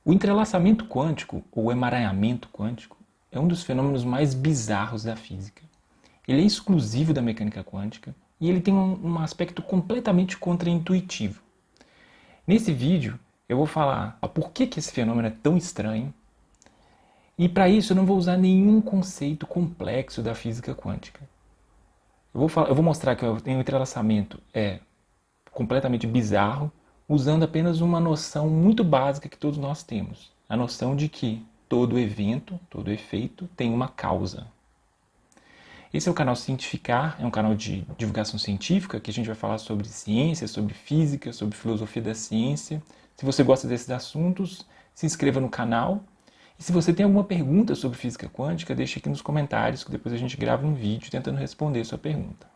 O entrelaçamento quântico, ou emaranhamento quântico, é um dos fenômenos mais bizarros da física. Ele é exclusivo da mecânica quântica e ele tem um aspecto completamente contraintuitivo. Nesse vídeo eu vou falar por que esse fenômeno é tão estranho, e para isso eu não vou usar nenhum conceito complexo da física quântica. Eu vou mostrar que o entrelaçamento é completamente bizarro, usando apenas uma noção muito básica que todos nós temos. A noção de que todo evento, todo efeito tem uma causa. Esse é o canal Cientificar, é um canal de divulgação científica, que a gente vai falar sobre ciência, sobre física, sobre filosofia da ciência. Se você gosta desses assuntos, se inscreva no canal. E se você tem alguma pergunta sobre física quântica, deixe aqui nos comentários, que depois a gente grava um vídeo tentando responder a sua pergunta.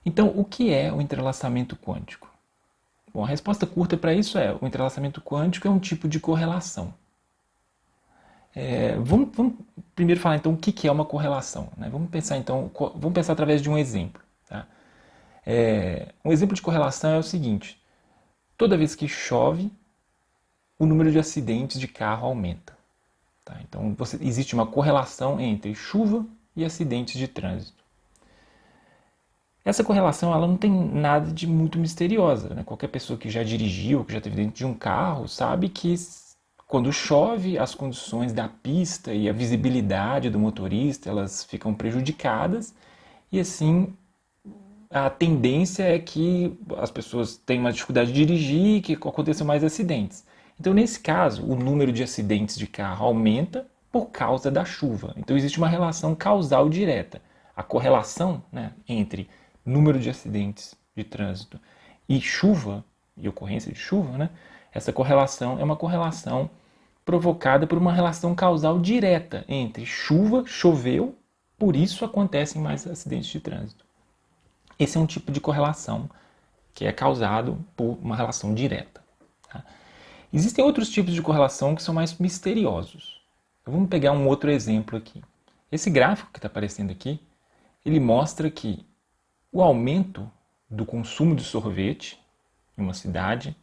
Então, o que é o entrelaçamento quântico? Bom, a resposta curta para isso é: o entrelaçamento quântico é um tipo de correlação. Vamos primeiro falar então o que é uma correlação, né? Vamos pensar através de um exemplo. Tá? Um exemplo de correlação é o seguinte: toda vez que chove, o número de acidentes de carro aumenta. Tá? Então existe uma correlação entre chuva e acidentes de trânsito. Essa correlação ela não tem nada de muito misteriosa, né? Qualquer pessoa que já dirigiu, que já esteve dentro de um carro, sabe que quando chove, as condições da pista e a visibilidade do motorista elas ficam prejudicadas, e assim a tendência é que as pessoas tenham uma dificuldade de dirigir e que aconteçam mais acidentes. Então, nesse caso, o número de acidentes de carro aumenta por causa da chuva. Então, existe uma relação causal direta. A correlação, né, entre número de acidentes de trânsito e chuva, e ocorrência de chuva, né, essa correlação é uma correlação provocada por uma relação causal direta entre chuva, choveu, por isso acontecem mais acidentes de trânsito. Esse é um tipo de correlação que é causado por uma relação direta. Tá? Existem outros tipos de correlação que são mais misteriosos. Vamos pegar um outro exemplo aqui. Esse gráfico que está aparecendo aqui, ele mostra que o aumento do consumo de sorvete em uma cidade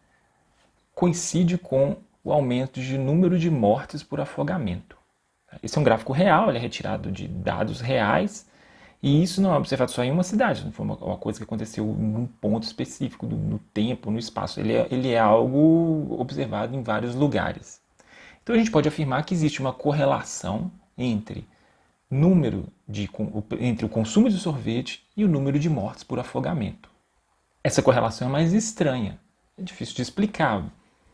coincide com o aumento de número de mortes por afogamento. Esse é um gráfico real, ele é retirado de dados reais, e isso não é observado só em uma cidade, não foi uma coisa que aconteceu num ponto específico, no tempo, no espaço. Ele é algo observado em vários lugares. Então a gente pode afirmar que existe uma correlação entre entre o consumo de sorvete e o número de mortes por afogamento. Essa correlação é mais estranha, é difícil de explicar.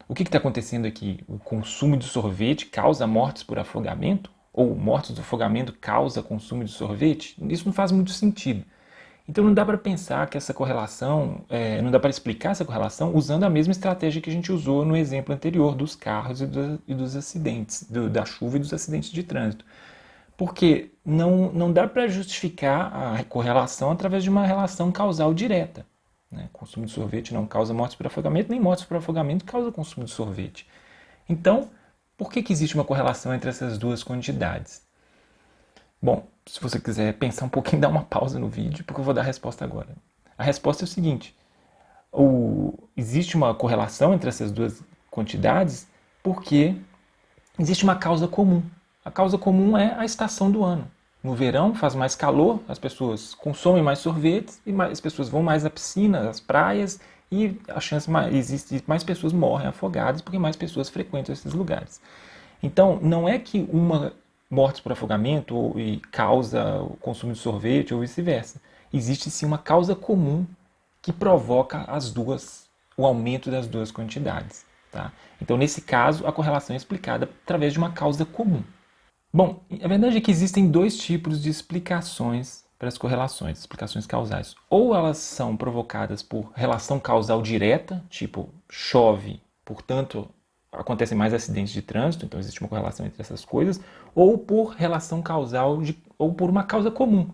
O que está acontecendo aqui? O consumo de sorvete causa mortes por afogamento? Ou mortes do afogamento causa consumo de sorvete? Isso não faz muito sentido. Então não dá para pensar que essa correlação, não dá para explicar essa correlação usando a mesma estratégia que a gente usou no exemplo anterior dos carros e dos acidentes, da chuva e dos acidentes de trânsito. Porque não dá para justificar a correlação através de uma relação causal direta. Né? Consumo de sorvete não causa mortes por afogamento, nem mortes por afogamento causa consumo de sorvete. Então, por que existe uma correlação entre essas duas quantidades? Bom, se você quiser pensar um pouquinho, dá uma pausa no vídeo, porque eu vou dar a resposta agora. A resposta é o seguinte: existe uma correlação entre essas duas quantidades porque existe uma causa comum. A causa comum é a estação do ano. No verão faz mais calor, as pessoas consomem mais sorvetes e as pessoas vão mais à piscina, às praias, e a chance existe mais pessoas morrem afogadas porque mais pessoas frequentam esses lugares. Então, não é que uma morte por afogamento causa o consumo de sorvete ou vice-versa. Existe sim uma causa comum que provoca o aumento das duas quantidades. Tá? Então, nesse caso, a correlação é explicada através de uma causa comum. Bom, a verdade é que existem dois tipos de explicações para as correlações, explicações causais. Ou elas são provocadas por relação causal direta, tipo chove, portanto acontecem mais acidentes de trânsito, então existe uma correlação entre essas coisas, ou por relação causal, ou por uma causa comum.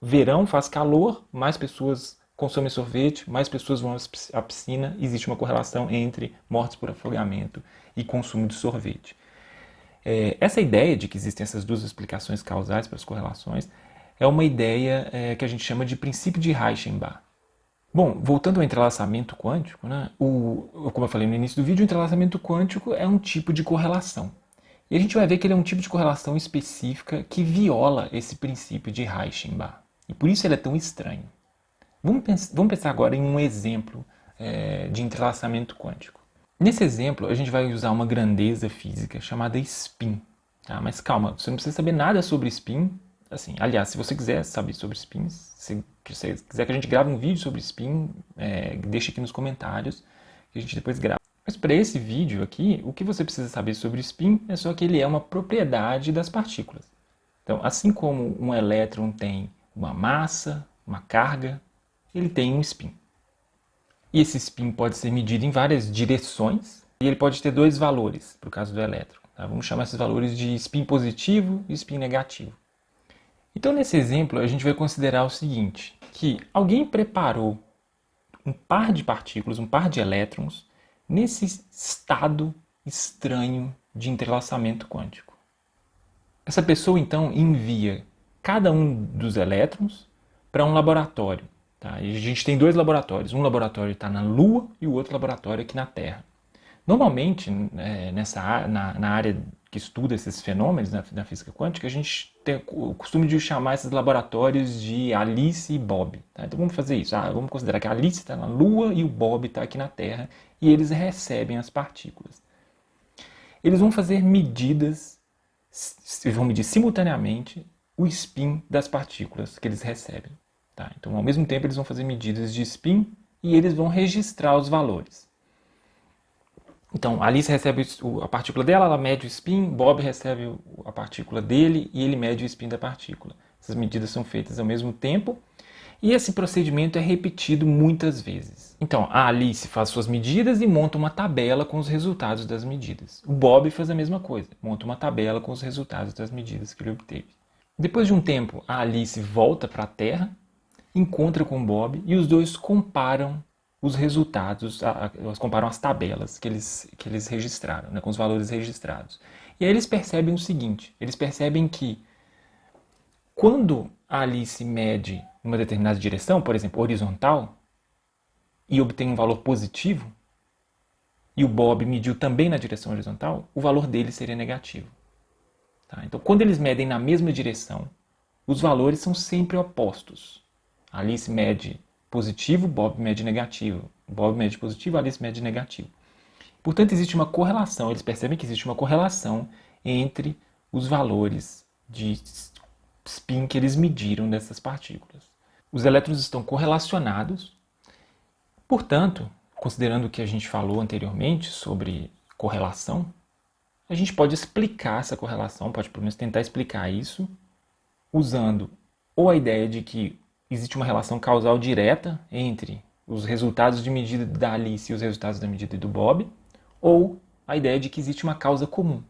Verão faz calor, mais pessoas consomem sorvete, mais pessoas vão à piscina, existe uma correlação entre mortes por afogamento e consumo de sorvete. Essa ideia de que existem essas duas explicações causais para as correlações é uma ideia que a gente chama de princípio de Reichenbach. Bom, voltando ao entrelaçamento quântico, né, como eu falei no início do vídeo, o entrelaçamento quântico é um tipo de correlação. E a gente vai ver que ele é um tipo de correlação específica que viola esse princípio de Reichenbach. E por isso ele é tão estranho. Vamos pensar agora em um exemplo de entrelaçamento quântico. Nesse exemplo, a gente vai usar uma grandeza física chamada spin. Tá? Mas calma, você não precisa saber nada sobre spin. Assim, aliás, se você quiser saber sobre spins, se você quiser que a gente grave um vídeo sobre spin, deixa aqui nos comentários que a gente depois grava. Mas para esse vídeo aqui, o que você precisa saber sobre spin é só que ele é uma propriedade das partículas. Então, assim como um elétron tem uma massa, uma carga, ele tem um spin. E esse spin pode ser medido em várias direções e ele pode ter dois valores, para o caso do elétron. Tá? Vamos chamar esses valores de spin positivo e spin negativo. Então, nesse exemplo, a gente vai considerar o seguinte, que alguém preparou um par de partículas, um par de elétrons, nesse estado estranho de entrelaçamento quântico. Essa pessoa, então, envia cada um dos elétrons para um laboratório. Tá? E a gente tem dois laboratórios. Um laboratório está na Lua e o outro laboratório aqui na Terra. Normalmente, na área que estuda esses fenômenos na física quântica, a gente tem o costume de chamar esses laboratórios de Alice e Bob. Tá? Então vamos fazer isso. Vamos considerar que a Alice está na Lua e o Bob está aqui na Terra e eles recebem as partículas. Eles vão fazer medidas, eles vão medir simultaneamente o spin das partículas que eles recebem. Tá? Então, ao mesmo tempo, eles vão fazer medidas de spin e eles vão registrar os valores. Então, a Alice recebe a partícula dela, ela mede o spin, Bob recebe a partícula dele e ele mede o spin da partícula. Essas medidas são feitas ao mesmo tempo e esse procedimento é repetido muitas vezes. Então, a Alice faz suas medidas e monta uma tabela com os resultados das medidas. O Bob faz a mesma coisa, monta uma tabela com os resultados das medidas que ele obteve. Depois de um tempo, a Alice volta para a Terra, encontra com o Bob e os dois comparam os resultados, eles comparam as tabelas que eles registraram, né, com os valores registrados. E aí eles percebem o seguinte, eles percebem que quando a Alice mede uma determinada direção, por exemplo, horizontal, e obtém um valor positivo, e o Bob mediu também na direção horizontal, o valor dele seria negativo. Tá? Então, quando eles medem na mesma direção, os valores são sempre opostos. A Alice mede positivo, Bob mede negativo. Bob mede positivo, Alice mede negativo. Portanto, existe uma correlação, eles percebem que existe uma correlação entre os valores de spin que eles mediram dessas partículas. Os elétrons estão correlacionados, portanto, considerando o que a gente falou anteriormente sobre correlação, a gente pode explicar essa correlação, pode pelo menos tentar explicar isso, usando ou a ideia de que existe uma relação causal direta entre os resultados de medida da Alice e os resultados da medida do Bob, ou a ideia de que existe uma causa comum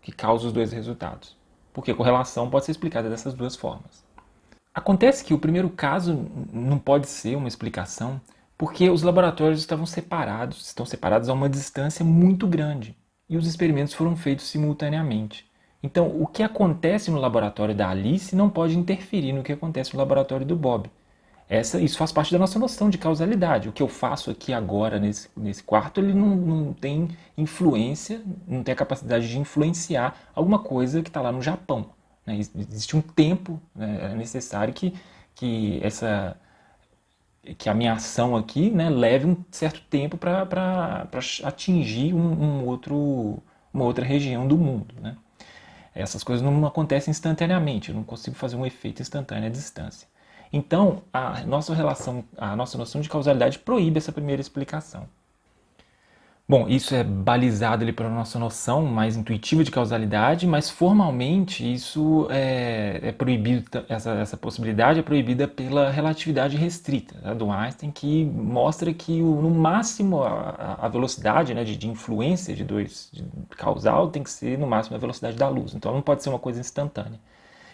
que causa os dois resultados. Porque a correlação pode ser explicada dessas duas formas. Acontece que o primeiro caso não pode ser uma explicação porque os laboratórios estão separados a uma distância muito grande e os experimentos foram feitos simultaneamente. Então, o que acontece no laboratório da Alice não pode interferir no que acontece no laboratório do Bob. Isso faz parte da nossa noção de causalidade. O que eu faço aqui agora nesse quarto, ele não tem influência, não tem a capacidade de influenciar alguma coisa que está lá no Japão. Né? Existe um tempo necessário que a minha ação aqui, né, leve um certo tempo para atingir uma outra região do mundo. Né? Essas coisas não acontecem instantaneamente, eu não consigo fazer um efeito instantâneo à distância. Então, a nossa noção de causalidade proíbe essa primeira explicação. Bom, isso é balizado ali pela nossa noção mais intuitiva de causalidade, mas formalmente isso é proibido, essa possibilidade é proibida pela relatividade restrita, tá, do Einstein, que mostra que no máximo a velocidade, né, de influência de causal tem que ser no máximo a velocidade da luz, então ela não pode ser uma coisa instantânea.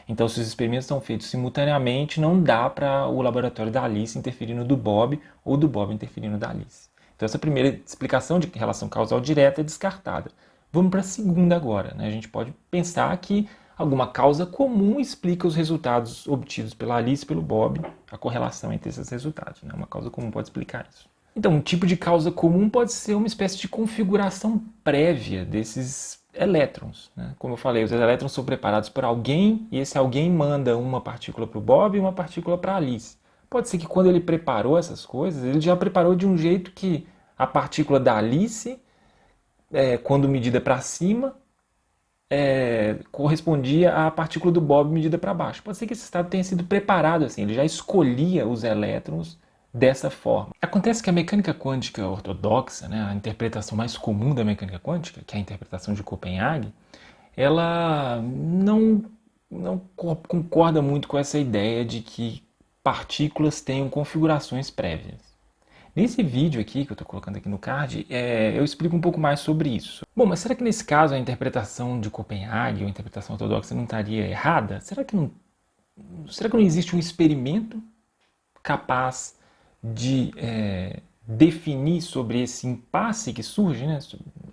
Então, se os experimentos são feitos simultaneamente, não dá para o laboratório da Alice interferir no do Bob ou do Bob interferir no da Alice. Então, essa primeira explicação de relação causal direta é descartada. Vamos para a segunda agora. Né? A gente pode pensar que Alguma causa comum explica os resultados obtidos pela Alice e pelo Bob, a correlação entre esses resultados, né? Uma causa comum pode explicar isso. Então, um tipo de causa comum pode ser uma espécie de configuração prévia desses elétrons, né? Como eu falei, os elétrons são preparados por alguém e esse alguém manda uma partícula para o Bob e uma partícula para a Alice. Pode ser que quando ele preparou essas coisas, ele já preparou de um jeito que a partícula da Alice, quando medida para cima, correspondia à partícula do Bob medida para baixo. Pode ser que esse estado tenha sido preparado assim, ele já escolhia os elétrons dessa forma. Acontece que a mecânica quântica ortodoxa, né, a interpretação mais comum da mecânica quântica, que é a interpretação de Copenhague, ela não concorda muito com essa ideia de que partículas tenham configurações prévias. Nesse vídeo aqui, que eu estou colocando aqui no card, eu explico um pouco mais sobre isso. Bom, mas será que nesse caso a interpretação de Copenhague, ou a interpretação ortodoxa, não estaria errada? Será que não existe um experimento capaz de definir sobre esse impasse que surge, né?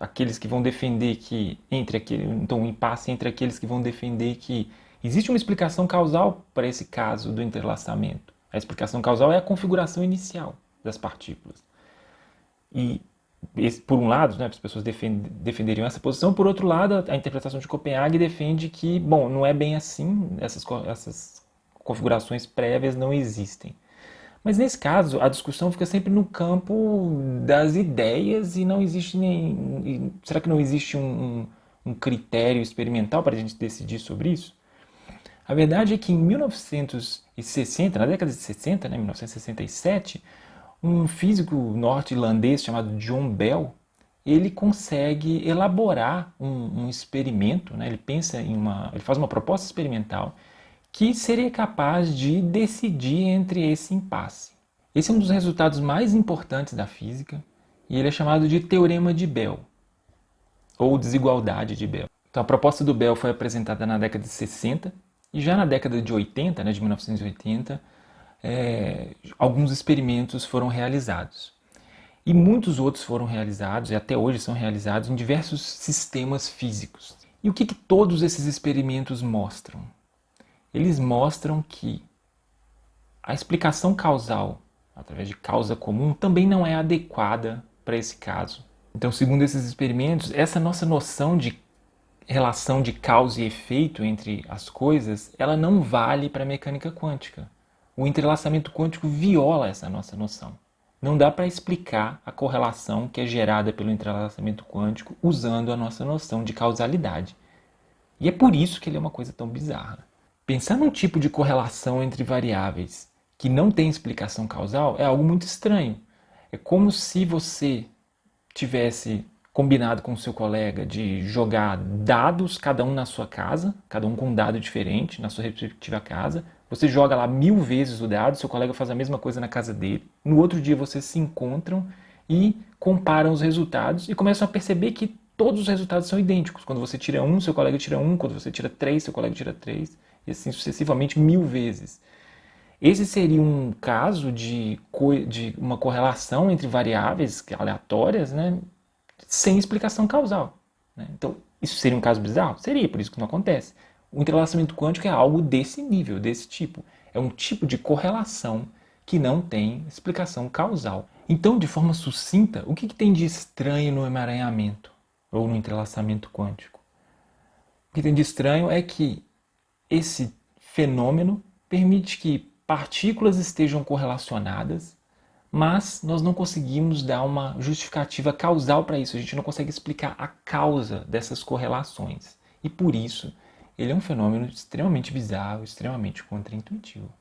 Aqueles que vão defender que então um impasse entre aqueles que vão defender que existe uma explicação causal para esse caso do entrelaçamento. A explicação causal é a configuração inicial das partículas. E por um lado, né, as pessoas defenderiam essa posição, por outro lado, a interpretação de Copenhague defende que, bom, não é bem assim, essas configurações prévias não existem. Mas nesse caso, a discussão fica sempre no campo das ideias e não existe nem... Será que não existe um critério experimental para a gente decidir sobre isso? A verdade é que em 1960, na década de 60, né, 1967, um físico norte-irlandês chamado John Bell, ele consegue elaborar um experimento, né? Ele faz uma proposta experimental que seria capaz de decidir entre esse impasse. Esse é um dos resultados mais importantes da física e ele é chamado de Teorema de Bell, ou desigualdade de Bell. Então a proposta do Bell foi apresentada na década de 60 e já na década de 80, né, de 1980, alguns experimentos foram realizados. E muitos outros foram realizados, e até hoje são realizados, em diversos sistemas físicos. E o que todos esses experimentos mostram? Eles mostram que a explicação causal, através de causa comum, também não é adequada para esse caso. Então, segundo esses experimentos, essa nossa noção de relação de causa e efeito entre as coisas, ela não vale para a mecânica quântica. O entrelaçamento quântico viola essa nossa noção. Não dá para explicar a correlação que é gerada pelo entrelaçamento quântico usando a nossa noção de causalidade. E é por isso que ele é uma coisa tão bizarra. Pensar num tipo de correlação entre variáveis que não tem explicação causal é algo muito estranho. É como se você tivesse combinado com o seu colega de jogar dados, cada um na sua casa, cada um com um dado diferente na sua respectiva casa. Você joga lá 1000 vezes o dado, seu colega faz a mesma coisa na casa dele. No outro dia vocês se encontram e comparam os resultados e começam a perceber que todos os resultados são idênticos. Quando você tira um, seu colega tira um. Quando você tira 3, seu colega tira 3. E assim sucessivamente 1000 vezes. Esse seria um caso de uma correlação entre variáveis aleatórias, né, sem explicação causal. Né? Então, isso seria um caso bizarro? Seria, por isso que não acontece. O entrelaçamento quântico é algo desse nível, desse tipo. É um tipo de correlação que não tem explicação causal. Então, de forma sucinta, o que tem de estranho no emaranhamento ou no entrelaçamento quântico? O que tem de estranho é que esse fenômeno permite que partículas estejam correlacionadas, mas nós não conseguimos dar uma justificativa causal para isso. A gente não consegue explicar a causa dessas correlações. E por isso, ele é um fenômeno extremamente bizarro, extremamente contraintuitivo.